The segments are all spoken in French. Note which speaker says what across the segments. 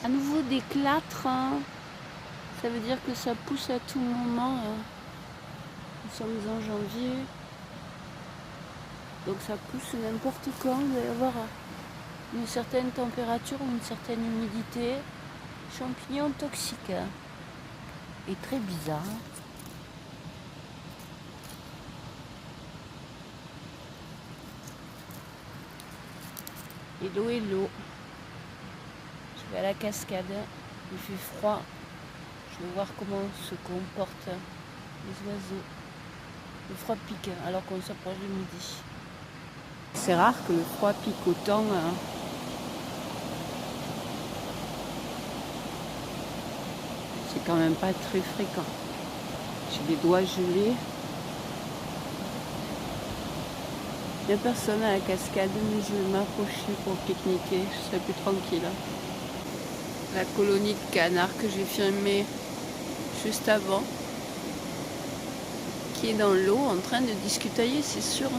Speaker 1: À nouveau d'éclâtre, hein. Ça veut dire que ça pousse à tout moment. Nous sommes en janvier. Donc ça pousse n'importe quand. Il va y avoir une certaine température ou une certaine humidité. Champignons toxiques. Et très bizarre. Hello, hello. Je vais à la cascade. Il fait froid. Je vais voir comment se comportent les oiseaux. Le froid pique alors qu'on s'approche de midi. C'est rare que le froid pique autant. Hein. C'est quand même pas très fréquent. J'ai les doigts gelés. Il n'y a personne à la cascade, mais je vais m'approcher pour pique-niquer. Je serai plus tranquille. La colonie de canards que j'ai filmée juste avant, qui est dans l'eau en train de discutailler, c'est sûr.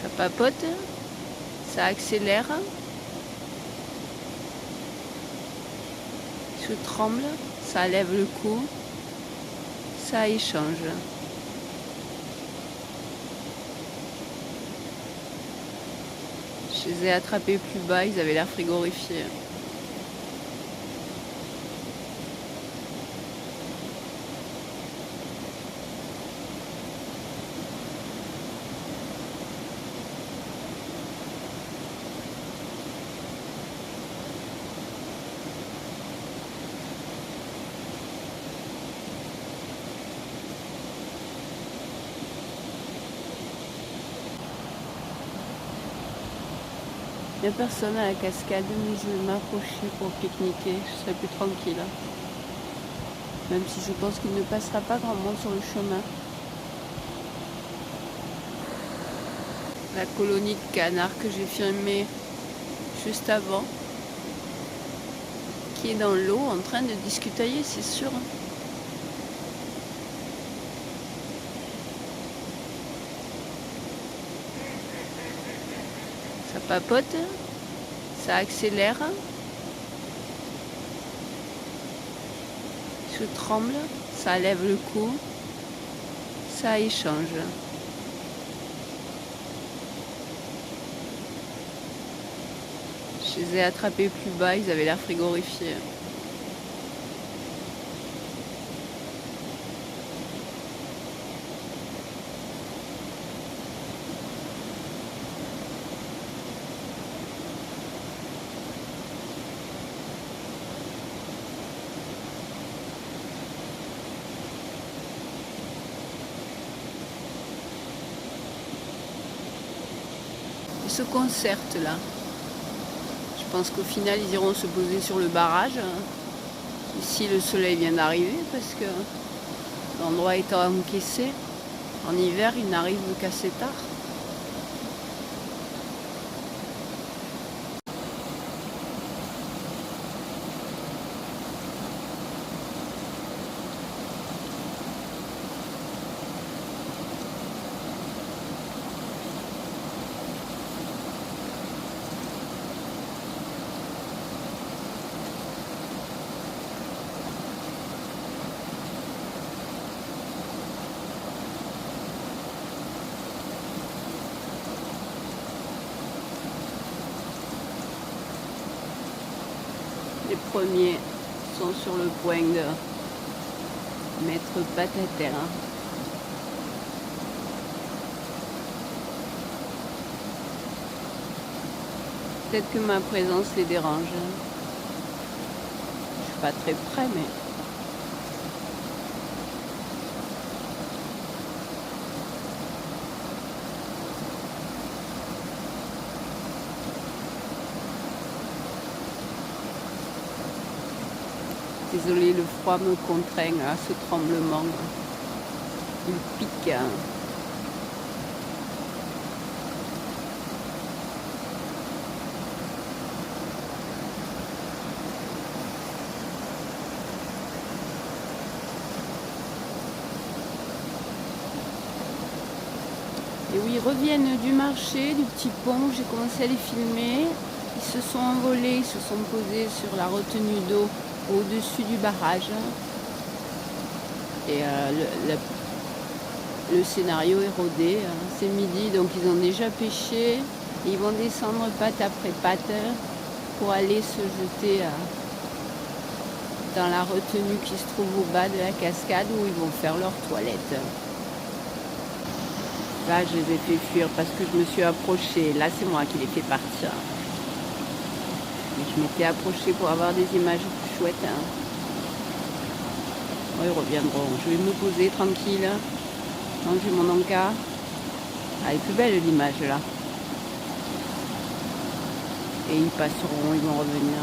Speaker 1: Ça papote, ça accélère, ça tremble, ça lève le cou, ça échange. Je les ai attrapés plus bas, ils avaient l'air frigorifiés. Il n'y a personne à la cascade, mais je vais m'approcher pour pique-niquer, je serai plus tranquille. Même si je pense qu'il ne passera pas grand monde sur le chemin. La colonie de canards que j'ai filmée juste avant, qui est dans l'eau en train de discutailler, c'est sûr. Ça papote, ça accélère, ça tremble, ça lève le cou, ça échange. Je les ai attrapés plus bas, ils avaient l'air frigorifiés. Ils se concertent là. Je pense qu'au final ils iront se poser sur le barrage. Ici le soleil vient d'arriver parce que l'endroit étant encaissé. En hiver il n'arrive qu'assez tard. Les premiers sont sur le point de mettre patte à terre. Peut-être que ma présence les dérange. Je suis pas très près, mais... Désolée, le froid me contraint à ce tremblement. Il pique. Et oui, ils reviennent du marché, du petit pont. J'ai commencé à les filmer. Ils se sont envolés, ils se sont posés sur la retenue d'eau au-dessus du barrage. Et le scénario est rodé. C'est midi, donc ils ont déjà pêché. Et ils vont descendre patte après patte pour aller se jeter dans la retenue qui se trouve au bas de la cascade où ils vont faire leur toilette. Là, je les ai fait fuir parce que je me suis approchée. Là, c'est moi qui les fais partir. Je m'étais approchée pour avoir des images plus chouettes. Bon, ils reviendront. Je vais me poser tranquille. Manger mon encas. Elle est plus belle l'image là. Et ils passeront, ils vont revenir.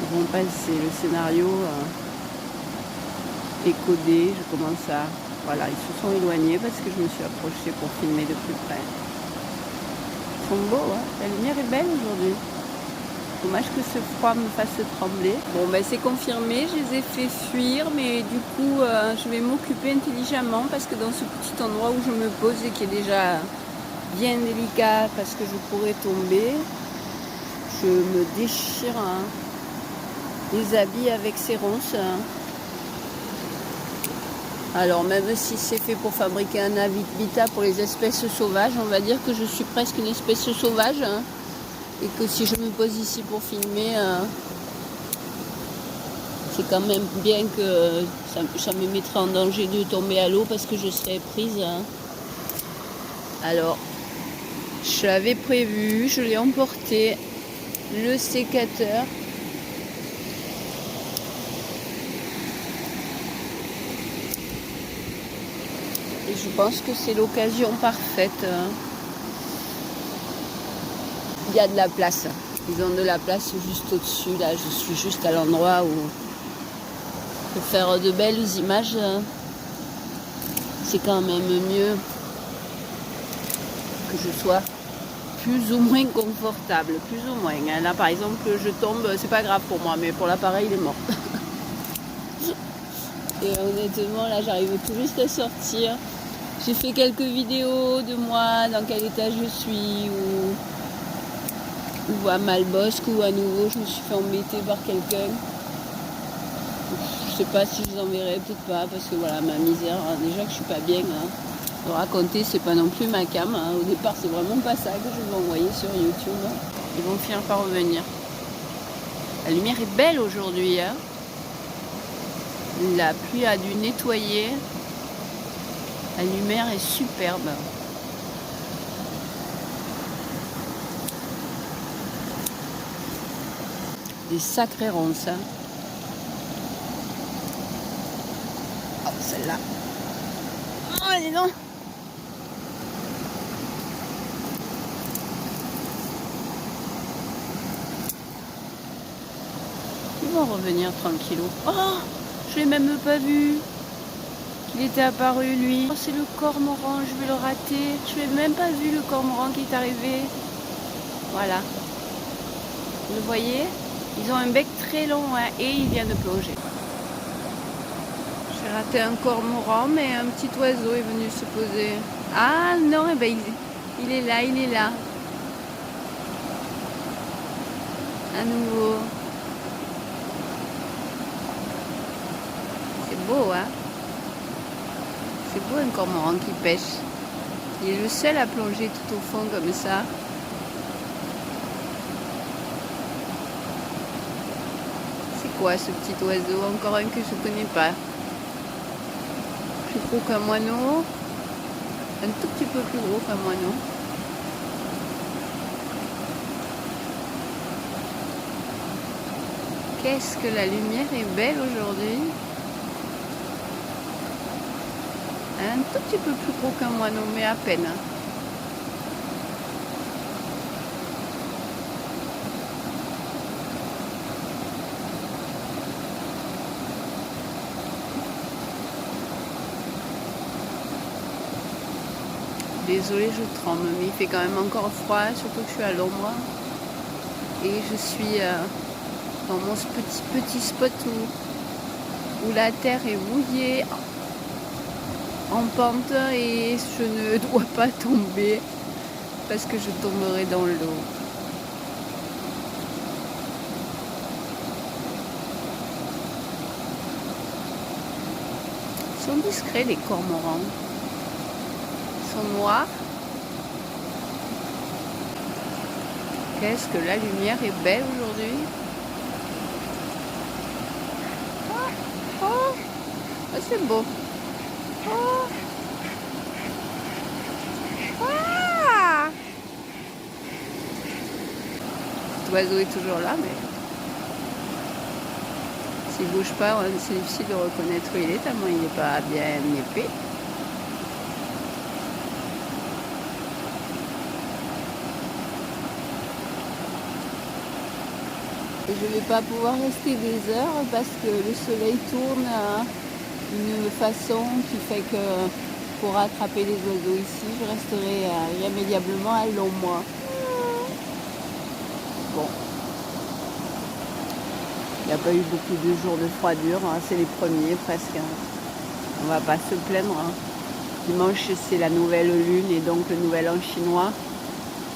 Speaker 1: Ils vont passer. Le scénario est codé. Je commence à... Voilà, ils se sont éloignés parce que je me suis approchée pour filmer de plus près. Ils sont beaux, hein. La lumière est belle aujourd'hui. Dommage que ce froid me fasse trembler. Bon, ben c'est confirmé, je les ai fait fuir, mais du coup, je vais m'occuper intelligemment parce que dans ce petit endroit où je me pose et qui est déjà bien délicat parce que je pourrais tomber, je me déchire les habits avec ces ronces. Alors, même si c'est fait pour fabriquer un habitat pour les espèces sauvages, on va dire que je suis presque une espèce sauvage. Et que si je me pose ici pour filmer, c'est quand même bien que ça me mettrait en danger de tomber à l'eau parce que je serais prise. Alors, je l'avais prévu, je l'ai emporté, le sécateur. Et je pense que c'est l'occasion parfaite. Il y a de la place. Ils ont de la place juste au-dessus. Là, je suis juste à l'endroit où pour faire de belles images, c'est quand même mieux que je sois plus ou moins confortable. Plus ou moins. Là, par exemple, je tombe, c'est pas grave pour moi, mais pour l'appareil, il est mort. Et honnêtement, là, j'arrive tout juste à sortir. J'ai fait quelques vidéos de moi, dans quel état je suis, ou à Malbosc, ou à nouveau je me suis fait embêter par quelqu'un. Je sais pas si je vous enverrai, peut-être pas, parce que voilà, ma misère, déjà que je suis pas bien, de raconter, c'est pas non plus ma cam. Au départ, c'est vraiment pas ça que je vais envoyer sur YouTube. Ils vont finir par revenir. La lumière est belle aujourd'hui. La pluie a dû nettoyer. La lumière est superbe. Des sacrées ronces. Oh, celle-là. Oh, dis donc. Ils vont revenir tranquillou. Oh, je l'ai même pas vu. Il était apparu, lui. Oh, c'est le cormoran, je vais le rater. Je l'ai même pas vu, le cormoran qui est arrivé. Voilà. Vous le voyez? Ils ont un bec très long et il vient de plonger. J'ai raté un cormoran, mais un petit oiseau est venu se poser. Ah non, eh ben, il est là, il est là. À nouveau. C'est beau, hein? C'est beau un cormoran qui pêche. Il est le seul à plonger tout au fond comme ça. Quoi, ce petit oiseau, encore un que je connais pas. Plus gros qu'un moineau, un tout petit peu plus gros qu'un moineau. Qu'est-ce que la lumière est belle aujourd'hui. Un tout petit peu plus gros qu'un moineau, mais à peine. Désolée, je tremble, mais il fait quand même encore froid, surtout que je suis à l'ombre. Et je suis dans mon petit spot où la terre est mouillée en pente et je ne dois pas tomber parce que je tomberai dans l'eau. Ils sont discrets les cormorans. Ils sont noirs. Qu'est-ce que la lumière est belle aujourd'hui. Oh, c'est beau. Oh. Ah. L'oiseau est toujours là, mais s'il bouge pas, c'est difficile de reconnaître où il est, tellement il n'est pas bien épais. Et je ne vais pas pouvoir rester des heures parce que le soleil tourne d'une façon qui fait que pour attraper les oiseaux ici, je resterai irrémédiablement à l'ombre. Bon. Il n'y a pas eu beaucoup de jours de froidure, hein. C'est les premiers presque. On va pas se plaindre. Hein. Dimanche, c'est la nouvelle lune et donc le nouvel an chinois.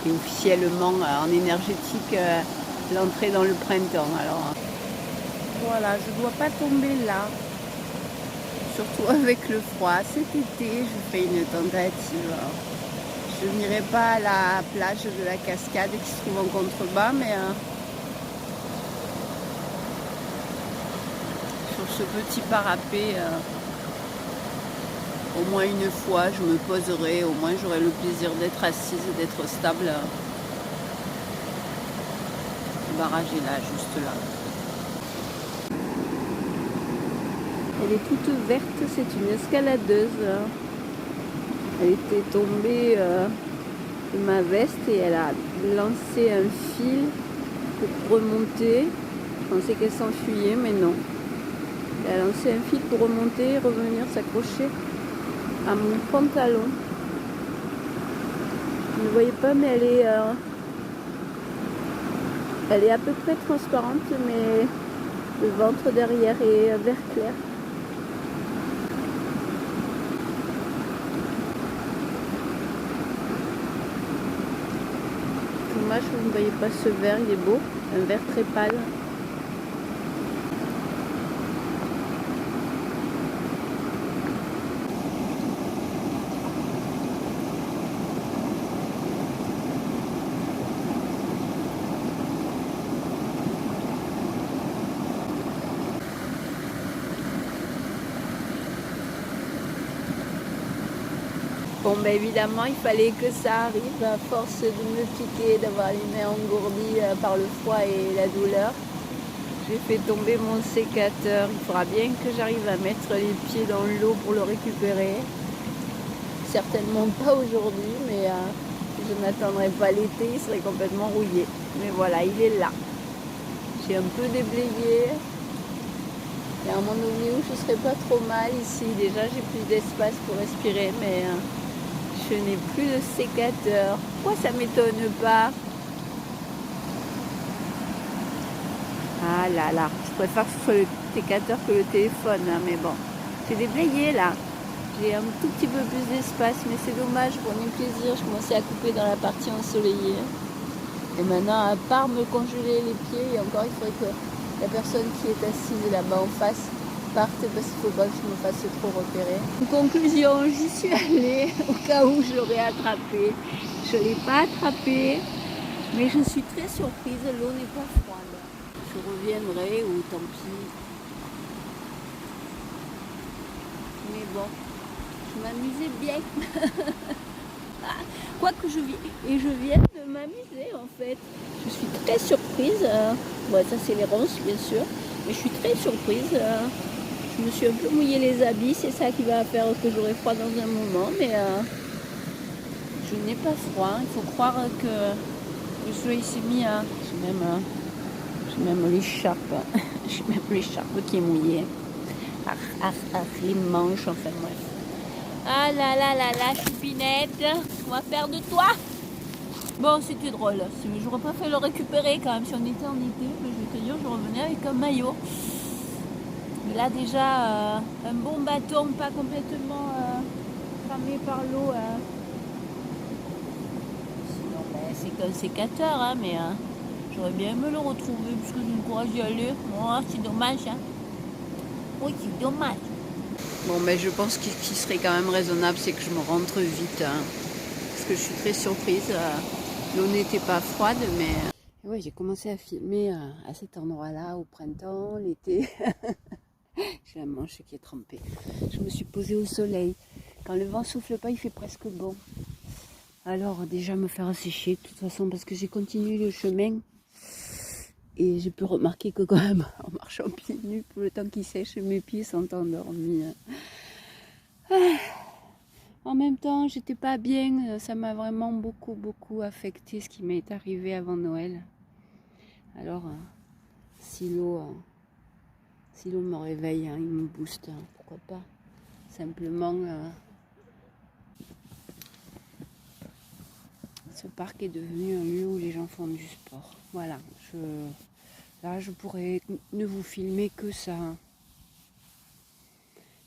Speaker 1: Et officiellement, en énergétique, l'entrée dans le printemps. Alors, voilà, je ne dois pas tomber là. Surtout avec le froid. Cet été, je fais une tentative. Je n'irai pas à la plage de la cascade qui se trouve en contrebas, mais sur ce petit parapet, au moins une fois, je me poserai, au moins j'aurai le plaisir d'être assise, d'être stable. Le barrage est là, juste là. Elle est toute verte, c'est une escaladeuse. Elle était tombée de ma veste et elle a lancé un fil pour remonter. Je pensais qu'elle s'enfuyait, mais non. Elle a lancé un fil pour remonter et revenir s'accrocher à mon pantalon. Vous ne voyez pas, mais elle est à peu près transparente, mais le ventre derrière est vert clair. Dommage que vous ne voyez pas ce vert, il est beau, un vert très pâle. Bon, ben évidemment, il fallait que ça arrive à force de me piquer, d'avoir les mains engourdies par le froid et la douleur. J'ai fait tomber mon sécateur. Il faudra bien que j'arrive à mettre les pieds dans l'eau pour le récupérer. Certainement pas aujourd'hui, mais je n'attendrai pas l'été, il serait complètement rouillé. Mais voilà, il est là. J'ai un peu déblayé. Il y a un moment donné où je ne serais pas trop mal ici. Déjà, j'ai plus d'espace pour respirer, mais je n'ai plus de sécateur. Pourquoi ça ne m'étonne pas? Ah là là, je préfère que ce soit le sécateur que le téléphone, hein, mais bon. J'ai déblayé là. J'ai un tout petit peu plus d'espace, mais c'est dommage, pour mon plaisir, je commençais à couper dans la partie ensoleillée. Et maintenant, à part me congeler les pieds, et encore il faudrait que la personne qui est assise là-bas en face parte parce qu'il ne faut pas que je me fasse trop repérer. En conclusion, j'y suis allée au cas où je l'aurais attrapé. Je ne l'ai pas attrapé, mais je suis très surprise, l'eau n'est pas froide. Je reviendrai ou tant pis. Mais bon, je m'amusais bien. Quoique je viens de m'amuser en fait. Je suis très surprise. Bon, ça c'est les ronces bien sûr. Mais je suis très surprise. Je me suis un peu mouillé les habits. C'est ça qui va faire que j'aurai froid dans un moment. Mais je n'ai pas froid. Il faut croire que le soleil s'est mis à... J'ai même l'écharpe. J'ai même l'écharpe qui est mouillée. Les manches, enfin bref. Ah là là là là, choupinette, on va faire de toi. Bon, c'était drôle. J'aurais préféré le récupérer quand même si on était en été. Mais je vais te dire, je revenais avec un maillot. Mais là déjà, un bon bâton, pas complètement cramé par l'eau. Sinon, ben, c'est qu'un sécateur, hein, mais j'aurais bien aimé le retrouver parce que j'ai le courage d'y aller. Bon, c'est dommage. Hein. Oui, c'est dommage. Bon, ben, je pense qu'il serait quand même raisonnable, c'est que je me rentre vite. Hein, parce que je suis très surprise. L'eau n'était pas froide, mais... Oui, j'ai commencé à filmer à cet endroit-là au printemps, l'été. J'ai la manche qui est trempée. Je me suis posée au soleil. Quand le vent souffle pas, il fait presque bon. Alors déjà me faire sécher de toute façon parce que j'ai continué le chemin. Et j'ai pu remarquer que quand même, en marchant pieds nus, pour le temps qu'il sèche, mes pieds sont endormis. En même temps, j'étais pas bien. Ça m'a vraiment beaucoup affecté ce qui m'est arrivé avant Noël. Alors, si l'eau me réveille, hein, il me booste, hein, pourquoi pas. Simplement, ce parc est devenu un lieu où les gens font du sport. Voilà, là je pourrais ne vous filmer que ça. Hein.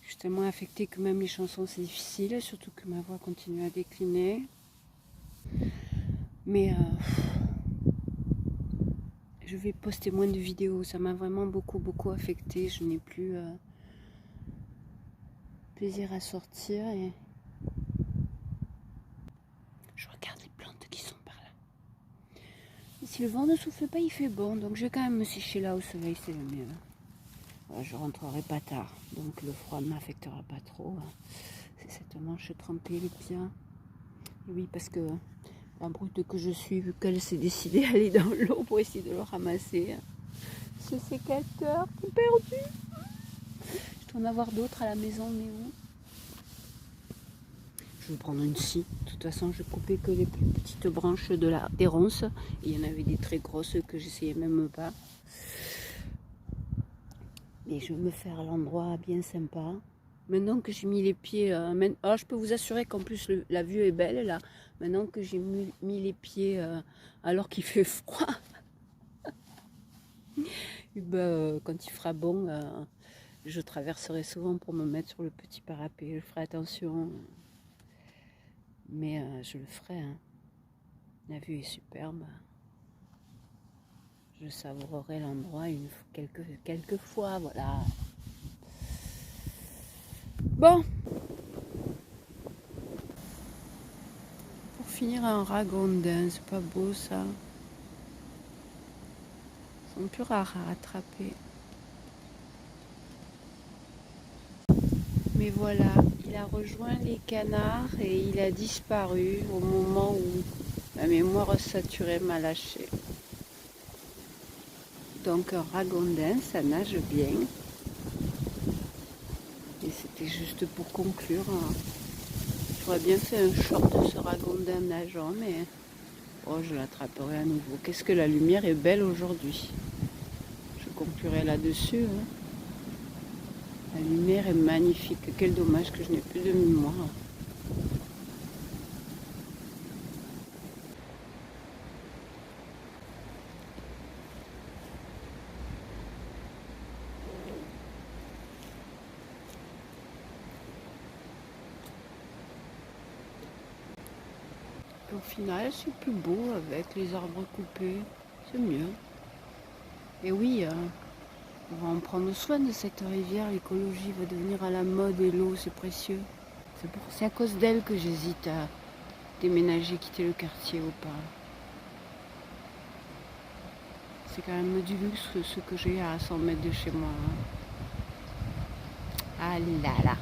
Speaker 1: Je suis tellement affectée que même les chansons c'est difficile, surtout que ma voix continue à décliner. Mais je vais poster moins de vidéos, ça m'a vraiment beaucoup affectée. Je n'ai plus plaisir à sortir et je regarde les plantes qui sont par là. Et si le vent ne souffle pas, il fait bon, donc je vais quand même me sécher là au soleil, c'est le mieux. Voilà, je rentrerai pas tard, donc le froid ne m'affectera pas trop. C'est cette manche trempée, les pieds. Et oui, parce que la brute que je suis, vu qu'elle s'est décidée à aller dans l'eau pour essayer de le ramasser, ce sécateur qui est perdu. Je dois en avoir d'autres à la maison, mais où? Je vais prendre une scie. De toute façon, je coupais que les plus petites branches des ronces. Et il y en avait des très grosses que j'essayais même pas. Et je vais me faire l'endroit bien sympa. Maintenant que j'ai mis les pieds... alors je peux vous assurer qu'en plus la vue est belle là. Maintenant que j'ai mis les pieds alors qu'il fait froid. Et ben, quand il fera bon, je traverserai souvent pour me mettre sur le petit parapet. Je ferai attention. Mais je le ferai. Hein. La vue est superbe. Je savourerai l'endroit quelques fois. Voilà. Bon. Pour finir, un ragondin. C'est pas beau ça. Ils sont plus rares à attraper. Mais voilà, il a rejoint les canards et il a disparu au moment où ma mémoire saturée m'a lâché. Donc un ragondin, ça nage bien. Et c'était juste pour conclure. J'aurais bien fait un short de ce ragondin nageant, mais oh, je l'attraperai à nouveau. Qu'est-ce que la lumière est belle aujourd'hui. Je conclurai là-dessus. Hein. La lumière est magnifique. Quel dommage que je n'ai plus de mémoire. Au final, c'est plus beau avec les arbres coupés. C'est mieux. Et oui, on va en prendre soin de cette rivière. L'écologie va devenir à la mode et l'eau, c'est précieux. C'est à cause d'elle que j'hésite à déménager, quitter le quartier ou pas. C'est quand même du luxe ce que j'ai à 100 mètres de chez moi. Hein. Ah là là.